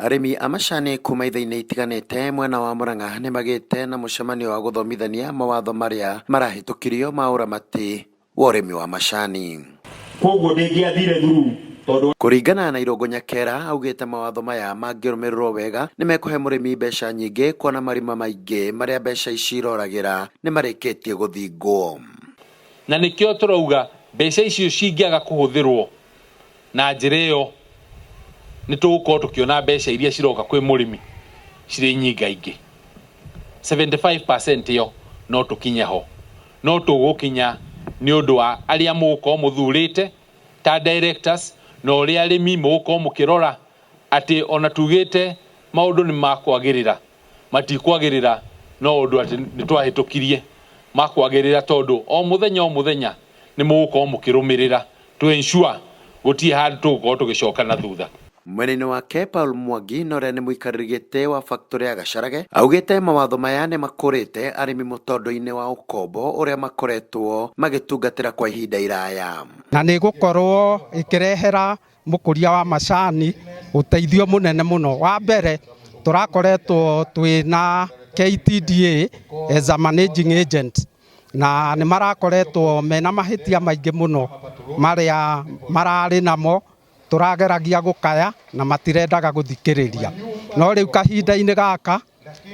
Arimi a macani kuma ithainĩ itiganĩte mwena wa Murang'a nĩ magĩte na mũcemanio wa gũthomithania mawatho marĩa marahĩtũkirio ma ũramati wa ũrĩmi wa macani. Koguo ndĩngĩathire through tondũ kũringana na Irũngũ Nyakera augĩte mawatho maya mangĩrũmĩrĩrwo wega nĩ mekũhe mũrĩmi mbeca nyingĩ, kuona marima maingĩ marĩa mbeca ici iroragĩra nĩ marĩkĩtie gũthingwo. Na nĩkĩo tũrauga mbeca icio cingĩaga kũhũthĩrwo na njĩra ĩyo nĩ tũgũkorwo tũkĩona mbeca iria ciroka kwĩ mũrĩmi cirĩ nyingaingĩ. 75% yo no tũkinye ho, no tũgũkinya nĩ ũndũ wa arĩa mũgũkorwo mũthurĩte ta directors na ũrĩa arĩmi mũgũkorwo mũkĩrora atĩ ona tugĩte maũndũ nĩ makwagĩrĩra, matikwagĩrĩra no ũndũ atĩ nĩ twahĩtũkirie, makwagĩrĩra tondũ o mũthenya nĩ mũgũkorwo mũkĩrũmĩrĩra to ensure gũtirĩ handũ tũgũkorwo tũgĩcoka na thutha. Mwena-inĩ wake Paul Mwangi na ũrĩa nĩ mũikarĩri gĩtĩ wa factory ya Gacharage augĩte mawatho maya nĩ makũrĩte arĩmi mũtondo-inĩ wa ũkombo ũrĩa makoretwo magĩtungatĩra kwa ihinda iraya, na nĩ gũkorwo ĩkĩrehera mũkũria wa macani ũteithio mũnene mũno. Wa mbere tũrakoretwo twĩna KTDA as a managing agent, na nĩ marakoretwo mena mahĩtia maingĩ mũno marĩa mararĩ namo tũrageragia gũkaya na matirendaga gũthikĩrĩria. No rĩu kahinda-inĩ gaka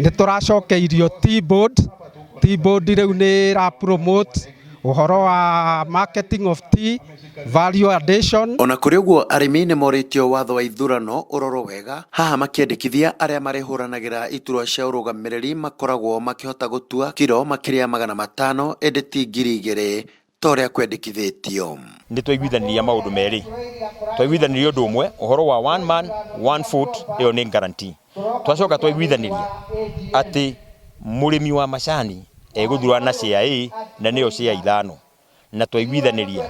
nĩ tũracokeirio T-board rĩu nĩ ra promote ũhoro wa marketing of tea, value addition. Ona kũrĩ ũguo arĩmi nĩ morĩtio watho wa ithurano ũrorwo wega, haha makĩendekithia arĩa marĩhũranagĩra iturwa cia ũrũgamĩrĩri makoragwo makĩhota gũtua kiro makĩria 500 ĩndĩ ti 2,000 torĩa kwendekithĩtio. Nĩ twaiguithaniria maũndũ merĩ, twaiguithaniria ũndũ ũmwe ũhoro wa one man one vote, ĩyo nĩ guarantee. Twacoka twaiguithaniria atĩ mũrĩmi wa macani egũthurana na share A na nĩyo share 5, na twaiguithaniria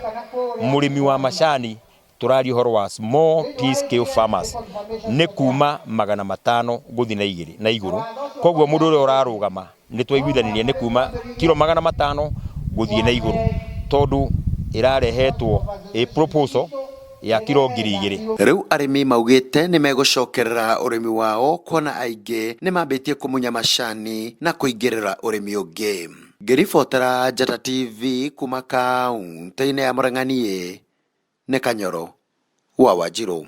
mũrĩmi wa macani tũraria ũhoro wa small peace scale farmers nĩ kuma 500 gũthiĩ na igũrũ. Koguo mũndũ ũrĩa ũrarũgama nĩ twaiguithaniria nĩ kuma kiro 500 gũthiĩ na igũrũ, tondũ ĩrarehetwo a proposal ya kiro 2,000. Rĩu arĩmi maugĩte nĩ megũcokerera ũrĩmi wao, kuona aingĩ nĩ mambĩtie kũmunya macani na kũingĩrĩra ũrĩmi ũngĩ. Ngĩribotera Njata TV kuma kaunti-inĩ ya Murang'a, nĩ Kanyoro wa Wanjiru.